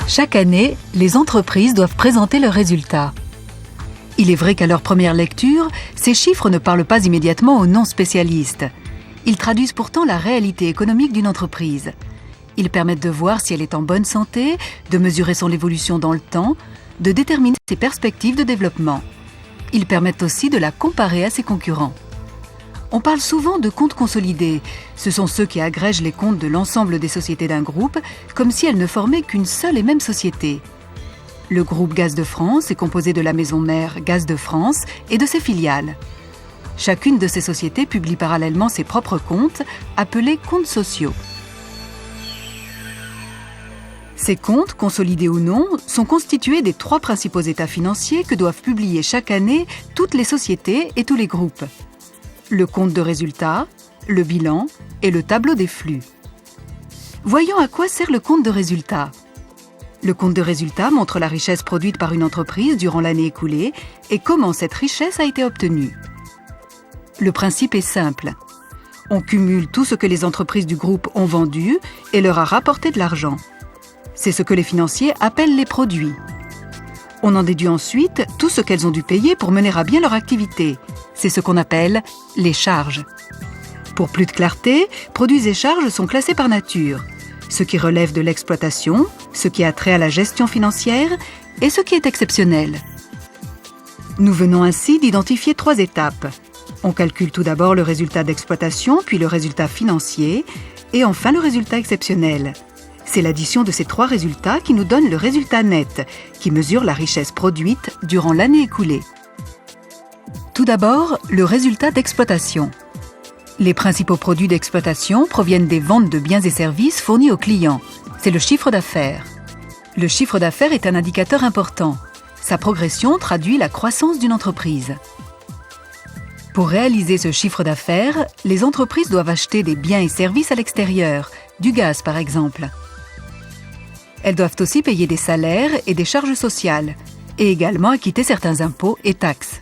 Chaque année, les entreprises doivent présenter leurs résultats. Il est vrai qu'à leur première lecture, ces chiffres ne parlent pas immédiatement aux non-spécialistes. Ils traduisent pourtant la réalité économique d'une entreprise. Ils permettent de voir si elle est en bonne santé, de mesurer son évolution dans le temps, de déterminer ses perspectives de développement. Ils permettent aussi de la comparer à ses concurrents. On parle souvent de comptes consolidés. Ce sont ceux qui agrègent les comptes de l'ensemble des sociétés d'un groupe, comme si elles ne formaient qu'une seule et même société. Le groupe Gaz de France est composé de la maison mère Gaz de France et de ses filiales. Chacune de ces sociétés publie parallèlement ses propres comptes, appelés comptes sociaux. Ces comptes, consolidés ou non, sont constitués des 3 principaux états financiers que doivent publier chaque année toutes les sociétés et tous les groupes. Le compte de résultat, le bilan et le tableau des flux. Voyons à quoi sert le compte de résultat. Le compte de résultat montre la richesse produite par une entreprise durant l'année écoulée et comment cette richesse a été obtenue. Le principe est simple. On cumule tout ce que les entreprises du groupe ont vendu et leur a rapporté de l'argent. C'est ce que les financiers appellent les produits. On en déduit ensuite tout ce qu'elles ont dû payer pour mener à bien leur activité. C'est ce qu'on appelle les charges. Pour plus de clarté, produits et charges sont classés par nature. Ce qui relève de l'exploitation, ce qui a trait à la gestion financière et ce qui est exceptionnel. Nous venons ainsi d'identifier 3 étapes. On calcule tout d'abord le résultat d'exploitation, puis le résultat financier et enfin le résultat exceptionnel. C'est l'addition de ces 3 résultats qui nous donne le résultat net, qui mesure la richesse produite durant l'année écoulée. Tout d'abord, le résultat d'exploitation. Les principaux produits d'exploitation proviennent des ventes de biens et services fournis aux clients. C'est le chiffre d'affaires. Le chiffre d'affaires est un indicateur important. Sa progression traduit la croissance d'une entreprise. Pour réaliser ce chiffre d'affaires, les entreprises doivent acheter des biens et services à l'extérieur, du gaz par exemple. Elles doivent aussi payer des salaires et des charges sociales, et également acquitter certains impôts et taxes.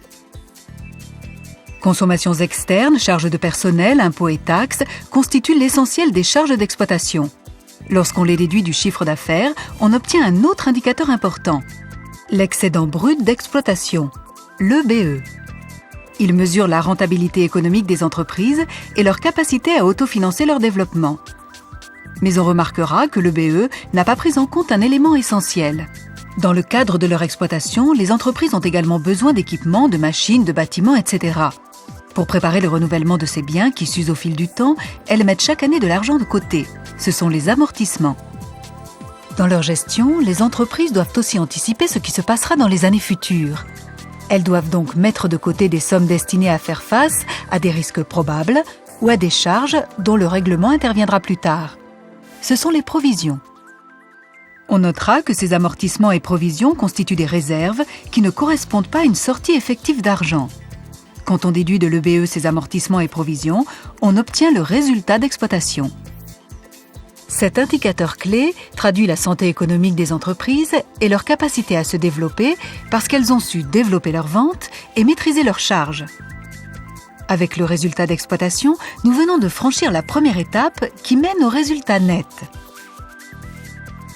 Consommations externes, charges de personnel, impôts et taxes constituent l'essentiel des charges d'exploitation. Lorsqu'on les déduit du chiffre d'affaires, on obtient un autre indicateur important, l'excédent brut d'exploitation, l'EBE. Il mesure la rentabilité économique des entreprises et leur capacité à autofinancer leur développement. Mais on remarquera que l'EBE n'a pas pris en compte un élément essentiel. Dans le cadre de leur exploitation, les entreprises ont également besoin d'équipements, de machines, de bâtiments, etc. Pour préparer le renouvellement de ces biens qui s'usent au fil du temps, elles mettent chaque année de l'argent de côté. Ce sont les amortissements. Dans leur gestion, les entreprises doivent aussi anticiper ce qui se passera dans les années futures. Elles doivent donc mettre de côté des sommes destinées à faire face à des risques probables ou à des charges dont le règlement interviendra plus tard. Ce sont les provisions. On notera que ces amortissements et provisions constituent des réserves qui ne correspondent pas à une sortie effective d'argent. Quand on déduit de l'EBE ces amortissements et provisions, on obtient le résultat d'exploitation. Cet indicateur clé traduit la santé économique des entreprises et leur capacité à se développer parce qu'elles ont su développer leurs ventes et maîtriser leurs charges. Avec le résultat d'exploitation, nous venons de franchir la première étape qui mène au résultat net.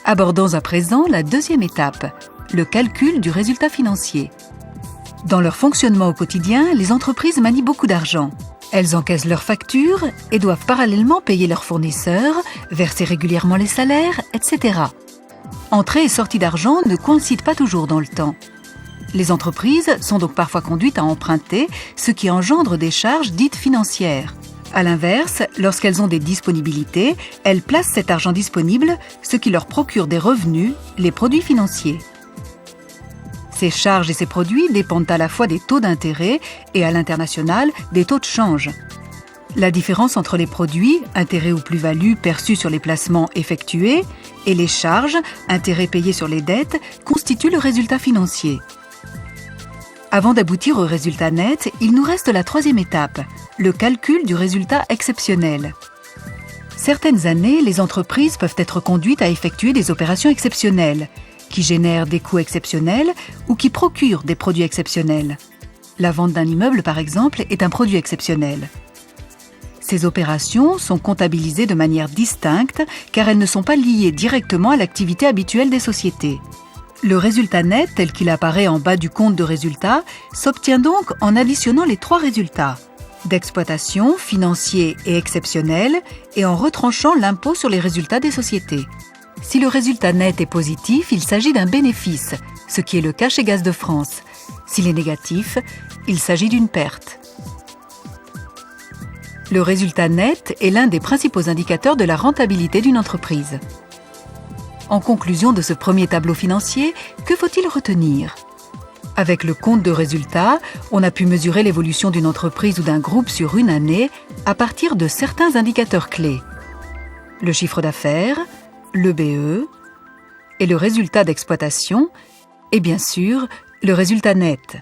Abordons à présent la deuxième étape, le calcul du résultat financier. Dans leur fonctionnement au quotidien, les entreprises manient beaucoup d'argent. Elles encaissent leurs factures et doivent parallèlement payer leurs fournisseurs, verser régulièrement les salaires, etc. Entrée et sortie d'argent ne coïncident pas toujours dans le temps. Les entreprises sont donc parfois conduites à emprunter, ce qui engendre des charges dites financières. À l'inverse, lorsqu'elles ont des disponibilités, elles placent cet argent disponible, ce qui leur procure des revenus, les produits financiers. Ces charges et ces produits dépendent à la fois des taux d'intérêt et à l'international des taux de change. La différence entre les produits, intérêts ou plus-values perçus sur les placements effectués, et les charges, intérêts payés sur les dettes, constitue le résultat financier. Avant d'aboutir au résultat net, il nous reste la troisième étape, le calcul du résultat exceptionnel. Certaines années, les entreprises peuvent être conduites à effectuer des opérations exceptionnelles, qui génèrent des coûts exceptionnels ou qui procurent des produits exceptionnels. La vente d'un immeuble, par exemple, est un produit exceptionnel. Ces opérations sont comptabilisées de manière distincte car elles ne sont pas liées directement à l'activité habituelle des sociétés. Le résultat net, tel qu'il apparaît en bas du compte de résultat, s'obtient donc en additionnant les trois résultats d'exploitation, financier et exceptionnel, et en retranchant l'impôt sur les résultats des sociétés. Si le résultat net est positif, il s'agit d'un bénéfice, ce qui est le cas chez Gaz de France. S'il est négatif, il s'agit d'une perte. Le résultat net est l'un des principaux indicateurs de la rentabilité d'une entreprise. En conclusion de ce premier tableau financier, que faut-il retenir ? Avec le compte de résultat, on a pu mesurer l'évolution d'une entreprise ou d'un groupe sur une année à partir de certains indicateurs clés. Le chiffre d'affaires, le BE, et le résultat d'exploitation, et bien sûr, le résultat net.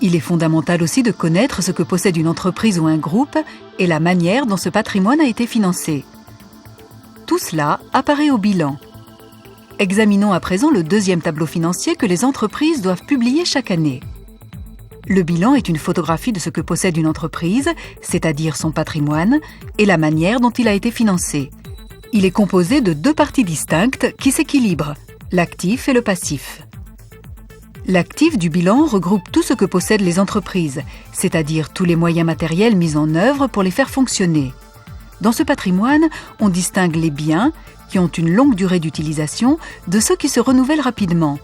Il est fondamental aussi de connaître ce que possède une entreprise ou un groupe et la manière dont ce patrimoine a été financé. Tout cela apparaît au bilan. Examinons à présent le deuxième tableau financier que les entreprises doivent publier chaque année. Le bilan est une photographie de ce que possède une entreprise, c'est-à-dire son patrimoine, et la manière dont il a été financé. Il est composé de deux parties distinctes qui s'équilibrent, l'actif et le passif. L'actif du bilan regroupe tout ce que possèdent les entreprises, c'est-à-dire tous les moyens matériels mis en œuvre pour les faire fonctionner. Dans ce patrimoine, on distingue les biens, qui ont une longue durée d'utilisation, de ceux qui se renouvellent rapidement.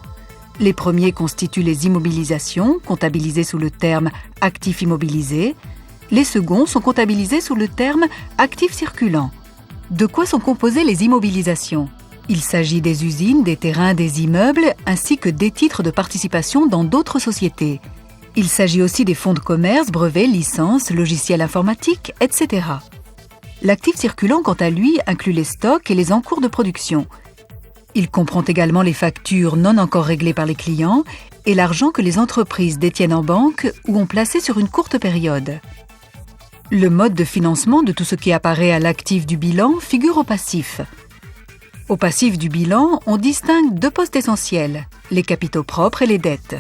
Les premiers constituent les immobilisations, comptabilisées sous le terme « actifs immobilisés ». Les seconds sont comptabilisés sous le terme « actifs circulants ». De quoi sont composées les immobilisations ? Il s'agit des usines, des terrains, des immeubles, ainsi que des titres de participation dans d'autres sociétés. Il s'agit aussi des fonds de commerce, brevets, licences, logiciels informatiques, etc. L'actif circulant, quant à lui, inclut les stocks et les encours de production. Il comprend également les factures non encore réglées par les clients et l'argent que les entreprises détiennent en banque ou ont placé sur une courte période. Le mode de financement de tout ce qui apparaît à l'actif du bilan figure au passif. Au passif du bilan, on distingue deux postes essentiels, les capitaux propres et les dettes.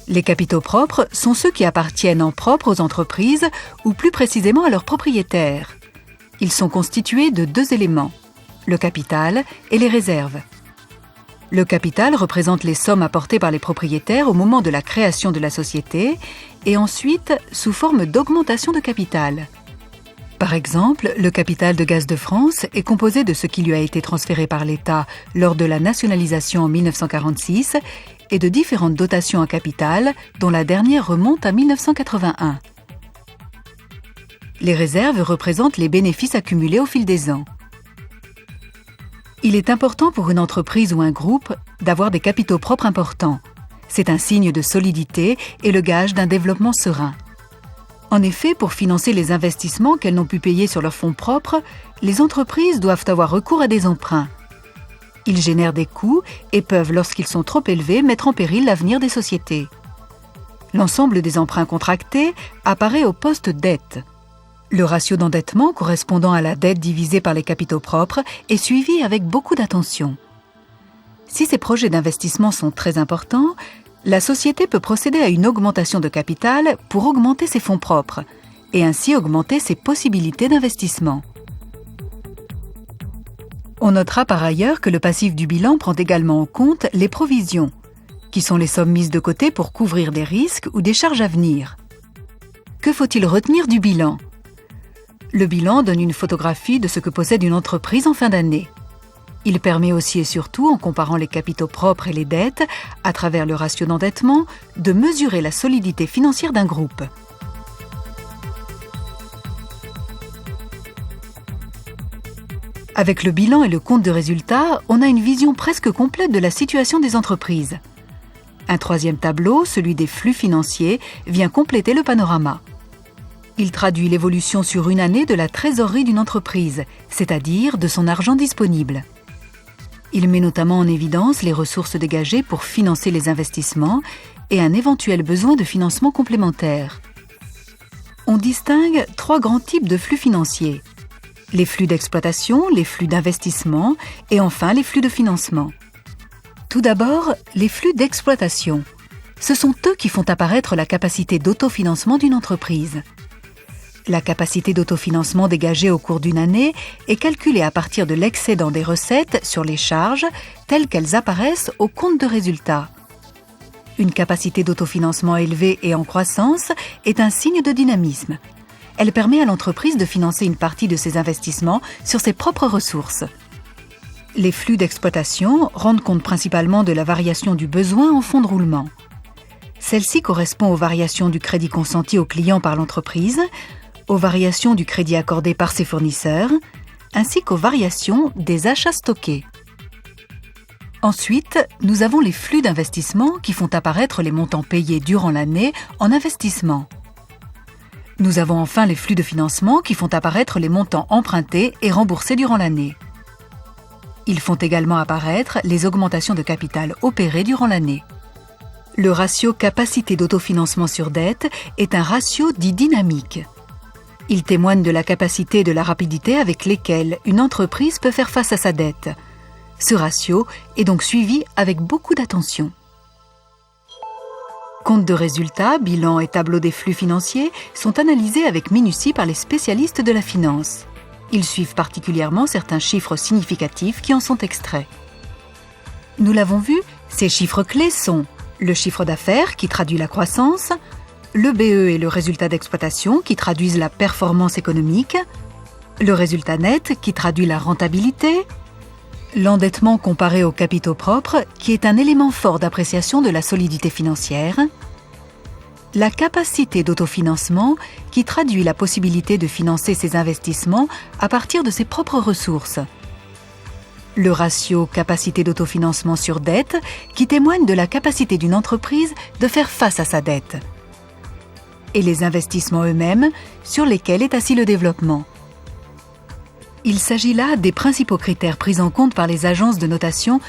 Les capitaux propres sont ceux qui appartiennent en propre aux entreprises ou plus précisément à leurs propriétaires. Ils sont constitués de deux éléments, le capital et les réserves. Le capital représente les sommes apportées par les propriétaires au moment de la création de la société et ensuite sous forme d'augmentation de capital. Par exemple, le capital de Gaz de France est composé de ce qui lui a été transféré par l'État lors de la nationalisation en 1946 et de différentes dotations en capital, dont la dernière remonte à 1981. Les réserves représentent les bénéfices accumulés au fil des ans. Il est important pour une entreprise ou un groupe d'avoir des capitaux propres importants. C'est un signe de solidité et le gage d'un développement serein. En effet, pour financer les investissements qu'elles n'ont pu payer sur leurs fonds propres, les entreprises doivent avoir recours à des emprunts. Ils génèrent des coûts et peuvent, lorsqu'ils sont trop élevés, mettre en péril l'avenir des sociétés. L'ensemble des emprunts contractés apparaît au poste dette. Le ratio d'endettement correspondant à la dette divisée par les capitaux propres est suivi avec beaucoup d'attention. Si ces projets d'investissement sont très importants, la société peut procéder à une augmentation de capital pour augmenter ses fonds propres et ainsi augmenter ses possibilités d'investissement. On notera par ailleurs que le passif du bilan prend également en compte les provisions, qui sont les sommes mises de côté pour couvrir des risques ou des charges à venir. Que faut-il retenir du bilan ? Le bilan donne une photographie de ce que possède une entreprise en fin d'année. Il permet aussi et surtout, en comparant les capitaux propres et les dettes, à travers le ratio d'endettement, de mesurer la solidité financière d'un groupe. Avec le bilan et le compte de résultat, on a une vision presque complète de la situation des entreprises. Un troisième tableau, celui des flux financiers, vient compléter le panorama. Il traduit l'évolution sur une année de la trésorerie d'une entreprise, c'est-à-dire de son argent disponible. Il met notamment en évidence les ressources dégagées pour financer les investissements et un éventuel besoin de financement complémentaire. On distingue trois grands types de flux financiers. Les flux d'exploitation, les flux d'investissement et enfin les flux de financement. Tout d'abord, les flux d'exploitation. Ce sont eux qui font apparaître la capacité d'autofinancement d'une entreprise. La capacité d'autofinancement dégagée au cours d'une année est calculée à partir de l'excédent des recettes sur les charges telles qu'elles apparaissent au compte de résultat. Une capacité d'autofinancement élevée et en croissance est un signe de dynamisme. Elle permet à l'entreprise de financer une partie de ses investissements sur ses propres ressources. Les flux d'exploitation rendent compte principalement de la variation du besoin en fonds de roulement. Celle-ci correspond aux variations du crédit consenti aux clients par l'entreprise, aux variations du crédit accordé par ses fournisseurs, ainsi qu'aux variations des achats stockés. Ensuite, nous avons les flux d'investissement qui font apparaître les montants payés durant l'année en investissement. Nous avons enfin les flux de financement qui font apparaître les montants empruntés et remboursés durant l'année. Ils font également apparaître les augmentations de capital opérées durant l'année. Le ratio capacité d'autofinancement sur dette est un ratio dit dynamique. Il témoigne de la capacité et de la rapidité avec lesquelles une entreprise peut faire face à sa dette. Ce ratio est donc suivi avec beaucoup d'attention. Compte de résultats, bilan et tableau des flux financiers sont analysés avec minutie par les spécialistes de la finance. Ils suivent particulièrement certains chiffres significatifs qui en sont extraits. Nous l'avons vu, ces chiffres clés sont le chiffre d'affaires qui traduit la croissance, le BE et le résultat d'exploitation qui traduisent la performance économique, le résultat net qui traduit la rentabilité, l'endettement comparé aux capitaux propres qui est un élément fort d'appréciation de la solidité financière, la capacité d'autofinancement qui traduit la possibilité de financer ses investissements à partir de ses propres ressources, le ratio capacité d'autofinancement sur dette qui témoigne de la capacité d'une entreprise de faire face à sa dette, et les investissements eux-mêmes sur lesquels est assis le développement. Il s'agit là des principaux critères pris en compte par les agences de notation